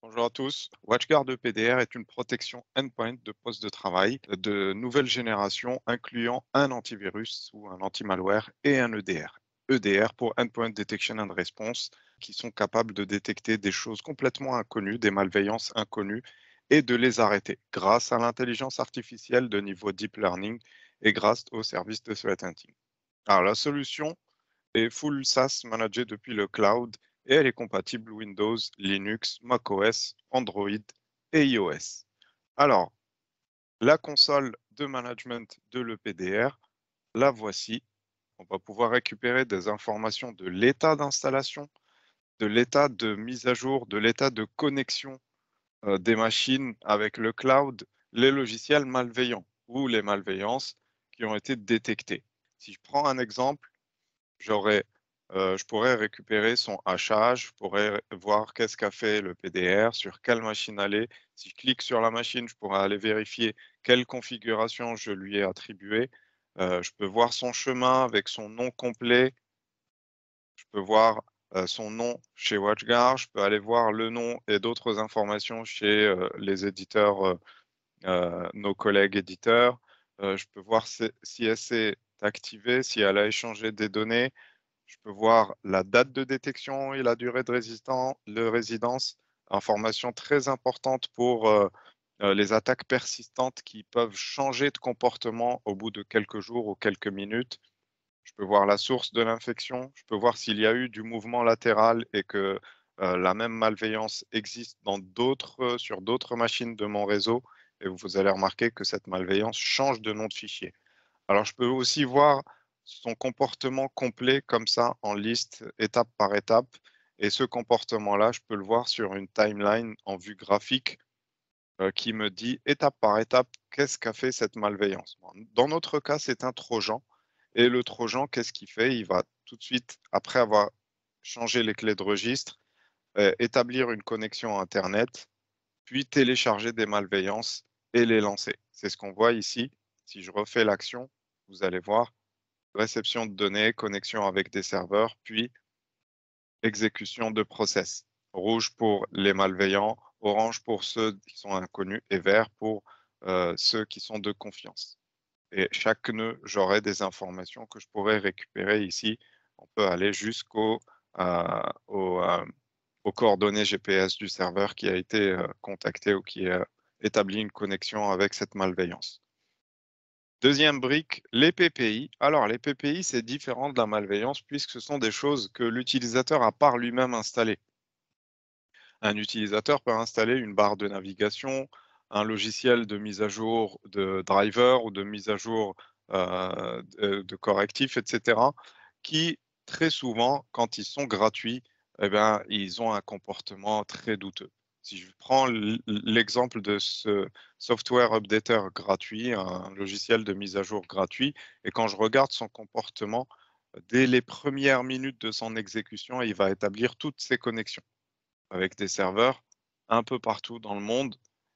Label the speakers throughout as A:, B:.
A: Bonjour à tous. WatchGuard EPDR est une protection endpoint de poste de travail de nouvelle génération incluant un antivirus ou un anti-malware et un EDR. EDR pour Endpoint Detection and Response, qui sont capables de détecter des choses complètement inconnues, des malveillances inconnues et de les arrêter grâce à l'intelligence artificielle de niveau deep learning et grâce au service de threat hunting. Alors la solution est full SaaS managée depuis le cloud et elle est compatible Windows, Linux, macOS, Android et iOS. Alors, la console de management de l'EPDR, la voici. On va pouvoir récupérer des informations de l'état d'installation, de l'état de mise à jour, de l'état de connexion des machines avec le cloud, les logiciels malveillants ou les malveillances qui ont été détectées. Si je prends un exemple, J'aurais, je pourrais récupérer son hachage, je pourrais voir qu'est-ce qu'a fait le PDR, sur quelle machine aller. Si je clique sur la machine, je pourrais aller vérifier quelle configuration je lui ai attribuée. Je peux voir son chemin avec son nom complet. Je peux voir, son nom chez WatchGuard. Je peux aller voir le nom et d'autres informations chez, les éditeurs, nos collègues éditeurs. Je peux voir si elle s'est activée, si elle a échangé des données. Je peux voir la date de détection et la durée de résidence, information très importante pour les attaques persistantes qui peuvent changer de comportement au bout de quelques jours ou quelques minutes. Je peux voir la source de l'infection, je peux voir s'il y a eu du mouvement latéral et que la même malveillance existe sur d'autres machines de mon réseau. Et vous allez remarquer que cette malveillance change de nom de fichier. Alors, je peux aussi voir son comportement complet comme ça en liste, étape par étape. Et ce comportement-là, je peux le voir sur une timeline en vue graphique qui me dit étape par étape qu'est-ce qu'a fait cette malveillance. Bon, dans notre cas, c'est un trojan. Et le trojan, qu'est-ce qu'il fait? Il va tout de suite, après avoir changé les clés de registre, établir une connexion à Internet, puis télécharger des malveillances et les lancer. C'est ce qu'on voit ici. Si je refais l'action, vous allez voir réception de données, connexion avec des serveurs, puis exécution de process. Rouge pour les malveillants, orange pour ceux qui sont inconnus et vert pour ceux qui sont de confiance. Et chaque nœud, j'aurai des informations que je pourrais récupérer ici. On peut aller euh, au, euh, aux coordonnées GPS du serveur qui a été contacté ou qui a établi une connexion avec cette malveillance. Deuxième brique, les PPI. Alors, les PPI, c'est différent de la malveillance puisque ce sont des choses que l'utilisateur a par lui-même installées. Un utilisateur peut installer une barre de navigation, un logiciel de mise à jour de driver ou de mise à jour de correctifs, etc., qui très souvent, quand ils sont gratuits, eh ben, ils ont un comportement très douteux. Si je prends l'exemple de ce software updater gratuit, un logiciel de mise à jour gratuit, et quand je regarde son comportement, dès les premières minutes de son exécution, il va établir toutes ses connexions avec des serveurs un peu partout dans le monde.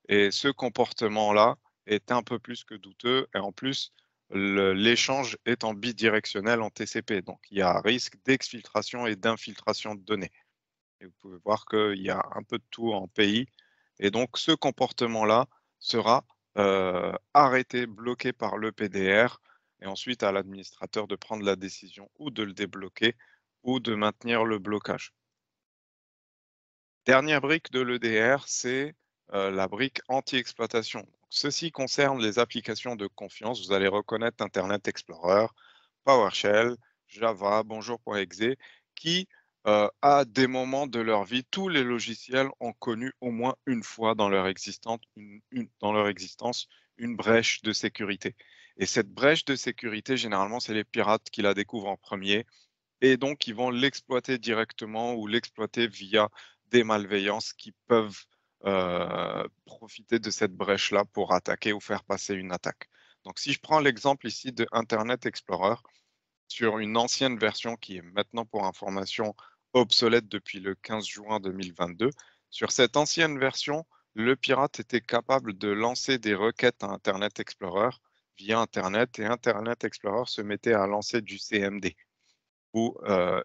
A: Et ce comportement-là est un peu plus que douteux. Et en plus, l'échange est en bidirectionnel en TCP. Donc, il y a un risque d'exfiltration et d'infiltration de données. Et vous pouvez voir qu'il y a un peu de tout en pays. Et donc, ce comportement-là sera arrêté, bloqué par le PDR. Et ensuite, à l'administrateur de prendre la décision ou de le débloquer ou de maintenir le blocage. Dernière brique de l'EDR, c'est la brique anti-exploitation. Ceci concerne les applications de confiance. Vous allez reconnaître Internet Explorer, PowerShell, Java, Bonjour.exe, qui, à des moments de leur vie, tous les logiciels ont connu au moins une fois dans leur existence une brèche de sécurité. Et cette brèche de sécurité, généralement, c'est les pirates qui la découvrent en premier et donc ils vont l'exploiter directement ou l'exploiter via des malveillances qui peuvent profiter de cette brèche-là pour attaquer ou faire passer une attaque. Donc si je prends l'exemple ici de Internet Explorer sur une ancienne version qui est maintenant pour information obsolète depuis le 15 juin 2022, sur cette ancienne version, le pirate était capable de lancer des requêtes à Internet Explorer via Internet et Internet Explorer se mettait à lancer du CMD ou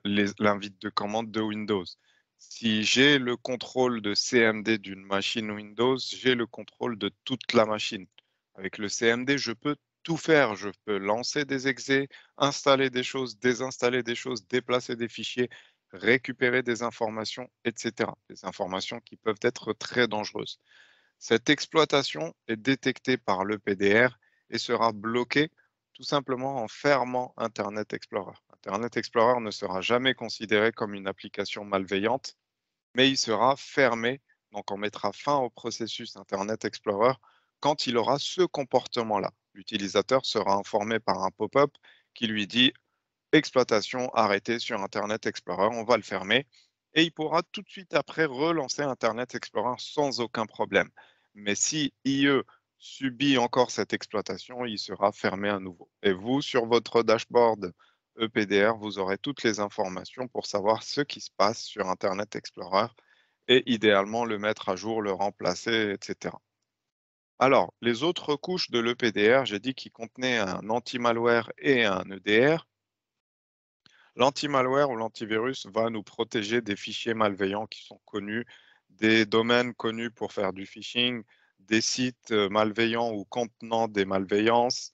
A: l'invite de commande de Windows. Si j'ai le contrôle de CMD d'une machine Windows, j'ai le contrôle de toute la machine. Avec le CMD, je peux tout faire. Je peux lancer des exés, installer des choses, désinstaller des choses, déplacer des fichiers, récupérer des informations, etc. Des informations qui peuvent être très dangereuses. Cette exploitation est détectée par le PDR et sera bloquée tout simplement en fermant Internet Explorer. Internet Explorer ne sera jamais considéré comme une application malveillante, mais il sera fermé, donc on mettra fin au processus Internet Explorer quand il aura ce comportement-là. L'utilisateur sera informé par un pop-up qui lui dit exploitation arrêtée sur Internet Explorer, on va le fermer et il pourra tout de suite après relancer Internet Explorer sans aucun problème. Mais si IE subit encore cette exploitation, il sera fermé à nouveau. Et vous, sur votre dashboard EPDR, vous aurez toutes les informations pour savoir ce qui se passe sur Internet Explorer et idéalement le mettre à jour, le remplacer, etc. Alors, les autres couches de l'EPDR, j'ai dit qu'ils contenaient un anti-malware et un EDR. L'anti-malware ou l'antivirus va nous protéger des fichiers malveillants qui sont connus, des domaines connus pour faire du phishing, des sites malveillants ou contenant des malveillances,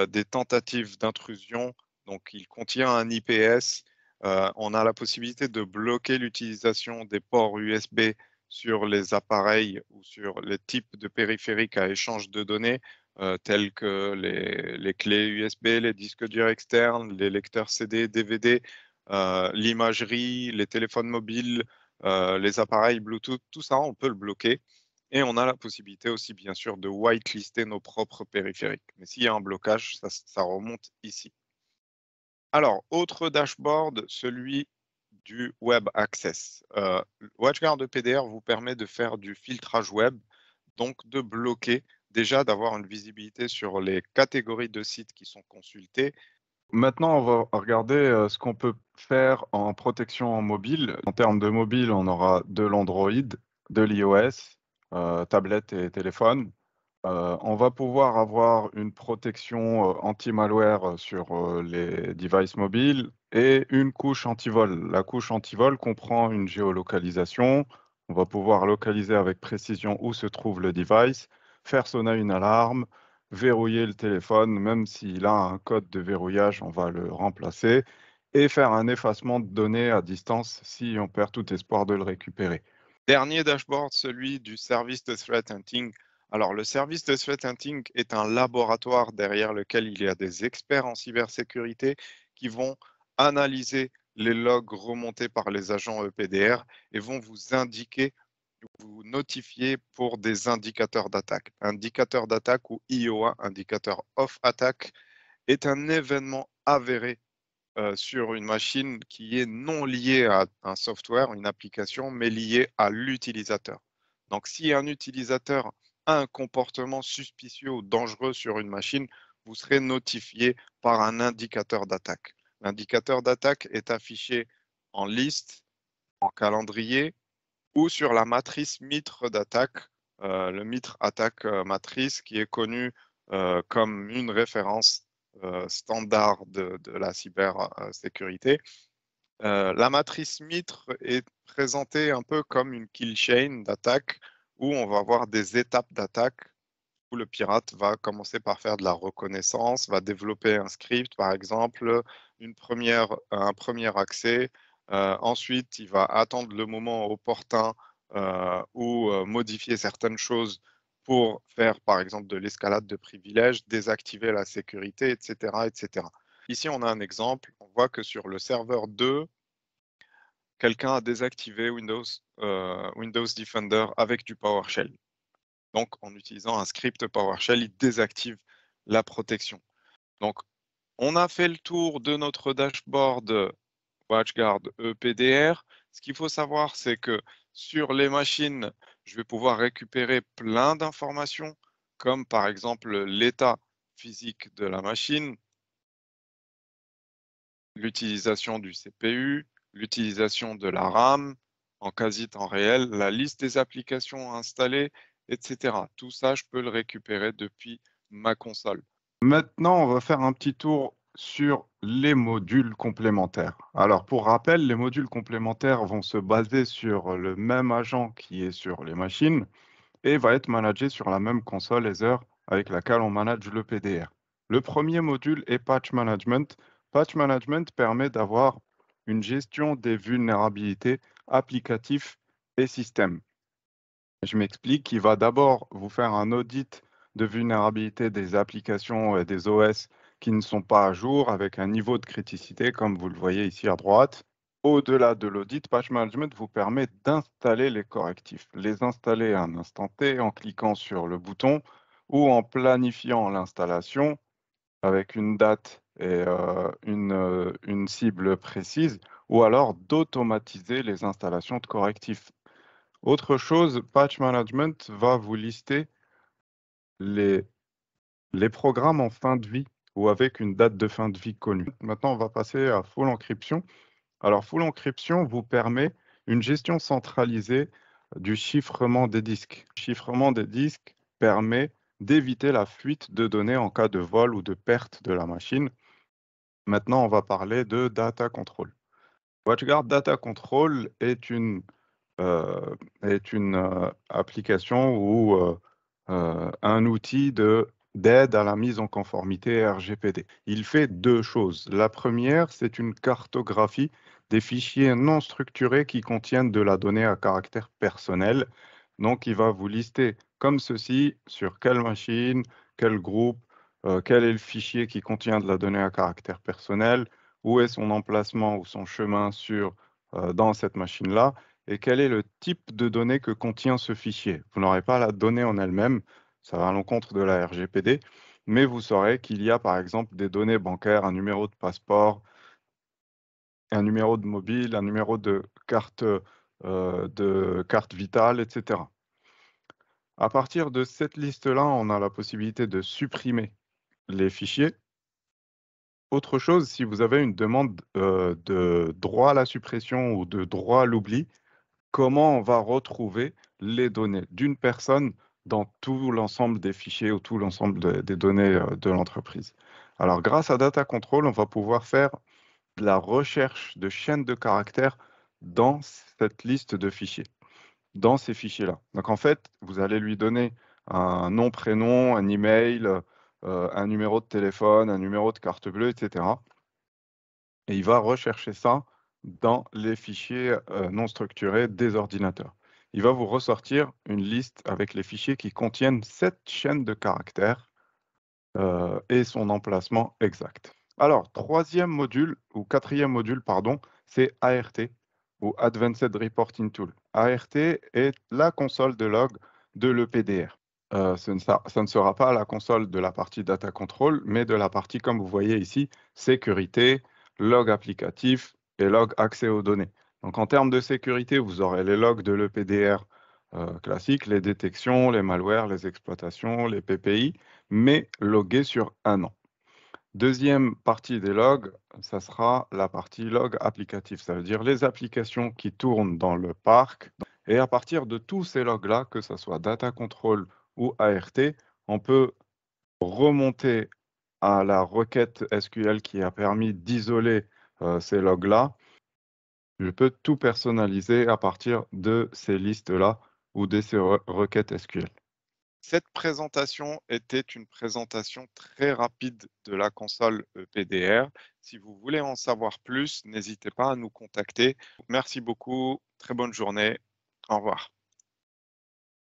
A: des tentatives d'intrusion. Donc, il contient un IPS. On a la possibilité de bloquer l'utilisation des ports USB sur les appareils ou sur les types de périphériques à échange de données, tels que les clés USB, les disques durs externes, les lecteurs CD, DVD, l'imagerie, les téléphones mobiles, les appareils Bluetooth, tout ça, on peut le bloquer. Et on a la possibilité aussi, bien sûr, de whitelister nos propres périphériques. Mais s'il y a un blocage, ça remonte ici. Alors, autre dashboard, celui du Web Access. WatchGuard PDR vous permet de faire du filtrage web, donc de bloquer, déjà d'avoir une visibilité sur les catégories de sites qui sont consultés.
B: Maintenant, on va regarder ce qu'on peut faire en protection en mobile. En termes de mobile, on aura de l'Android, de l'iOS, tablette et téléphone. On va pouvoir avoir une protection anti-malware sur les devices mobiles et une couche anti-vol. La couche anti-vol comprend une géolocalisation. On va pouvoir localiser avec précision où se trouve le device, faire sonner une alarme, verrouiller le téléphone, même s'il a un code de verrouillage, on va le remplacer et faire un effacement de données à distance si on perd tout espoir de le récupérer.
A: Dernier dashboard, celui du service de threat hunting. Alors, le service de threat hunting est un laboratoire derrière lequel il y a des experts en cybersécurité qui vont analyser les logs remontés par les agents EPDR et vont vous indiquer, vous notifier pour des indicateurs d'attaque. Indicateur d'attaque ou IOA, indicateur of attack, est un événement avéré sur une machine qui est non liée à un software, une application, mais liée à l'utilisateur. Donc, si un utilisateur a un comportement suspicieux ou dangereux sur une machine, vous serez notifié par un indicateur d'attaque. L'indicateur d'attaque est affiché en liste, en calendrier ou sur la matrice mitre d'attaque, le mitre attaque matrice qui est connu comme une référence standard de la cybersécurité. La matrice mitre est présentée un peu comme une kill chain d'attaque où on va avoir des étapes d'attaque où le pirate va commencer par faire de la reconnaissance, va développer un script par exemple, un premier accès. Ensuite, il va attendre le moment opportun ou modifier certaines choses pour faire par exemple de l'escalade de privilèges, désactiver la sécurité, etc., etc. Ici, on a un exemple. On voit que sur le serveur 2, quelqu'un a désactivé Windows Defender avec du PowerShell. Donc, en utilisant un script PowerShell, il désactive la protection. Donc, on a fait le tour de notre dashboard WatchGuard EPDR. Ce qu'il faut savoir, c'est que sur les machines, je vais pouvoir récupérer plein d'informations, comme par exemple l'état physique de la machine, l'utilisation du CPU, l'utilisation de la RAM en quasi-temps réel, la liste des applications installées, etc. Tout ça, je peux le récupérer depuis ma console.
B: Maintenant, on va faire un petit tour sur les modules complémentaires. Alors, pour rappel, les modules complémentaires vont se baser sur le même agent qui est sur les machines et va être managé sur la même console Ether avec laquelle on manage le PDR. Le premier module est Patch Management. Patch Management permet d'avoir une gestion des vulnérabilités applicatives et systèmes. Je m'explique, il va d'abord vous faire un audit de vulnérabilité des applications et des OS qui ne sont pas à jour avec un niveau de criticité comme vous le voyez ici à droite. Au-delà de l'audit, Patch Management vous permet d'installer les correctifs, les installer à un instant T en cliquant sur le bouton ou en planifiant l'installation avec une date et une cible précise, ou alors d'automatiser les installations de correctifs. Autre chose, Patch Management va vous lister les, les programmes en fin de vie ou avec une date de fin de vie connue. Maintenant, on va passer à Full Encryption. Alors, Full Encryption vous permet une gestion centralisée du chiffrement des disques. Le chiffrement des disques permet d'éviter la fuite de données en cas de vol ou de perte de la machine. Maintenant, on va parler de Data Control. WatchGuard Data Control est une application ou un outil d'aide à la mise en conformité RGPD. Il fait deux choses. La première, c'est une cartographie des fichiers non structurés qui contiennent de la donnée à caractère personnel. Donc, il va vous lister comme ceci sur quelle machine, quel groupe, quel est le fichier qui contient de la donnée à caractère personnel, où est son emplacement ou son chemin dans cette machine-là et quel est le type de données que contient ce fichier. Vous n'aurez pas la donnée en elle-même, ça va à l'encontre de la RGPD, mais vous saurez qu'il y a par exemple des données bancaires, un numéro de passeport, un numéro de mobile, un numéro de carte vitale, etc. À partir de cette liste-là, on a la possibilité de supprimer les fichiers. Autre chose, si vous avez une demande de droit à la suppression ou de droit à l'oubli, comment on va retrouver les données d'une personne dans tout l'ensemble des fichiers ou tout l'ensemble des données de l'entreprise. Alors, grâce à Data Control, on va pouvoir faire de la recherche de chaînes de caractères dans cette liste de fichiers, dans ces fichiers-là. Donc, en fait, vous allez lui donner un nom, prénom, un email, un numéro de téléphone, un numéro de carte bleue, etc. Et il va rechercher ça dans les fichiers non structurés des ordinateurs. Il va vous ressortir une liste avec les fichiers qui contiennent cette chaîne de caractères et son emplacement exact. Alors, troisième module, ou quatrième module, pardon, c'est ART, ou Advanced Reporting Tool. ART est la console de log de l'EPDR. Ça ne sera pas la console de la partie Data Control, mais de la partie, comme vous voyez ici, sécurité, log applicatif et log accès aux données. Donc, en termes de sécurité, vous aurez les logs de l'EPDR classiques, les détections, les malwares, les exploitations, les PPI, mais logués sur un an. Deuxième partie des logs, ça sera la partie log applicatif, ça veut dire les applications qui tournent dans le parc. Et à partir de tous ces logs-là, que ce soit Data Control ou ART, on peut remonter à la requête SQL qui a permis d'isoler ces logs-là. Je peux tout personnaliser à partir de ces listes-là ou de ces requêtes SQL.
A: Cette présentation était une présentation très rapide de la console PDR. Si vous voulez en savoir plus, n'hésitez pas à nous contacter. Merci beaucoup. Très bonne journée. Au revoir.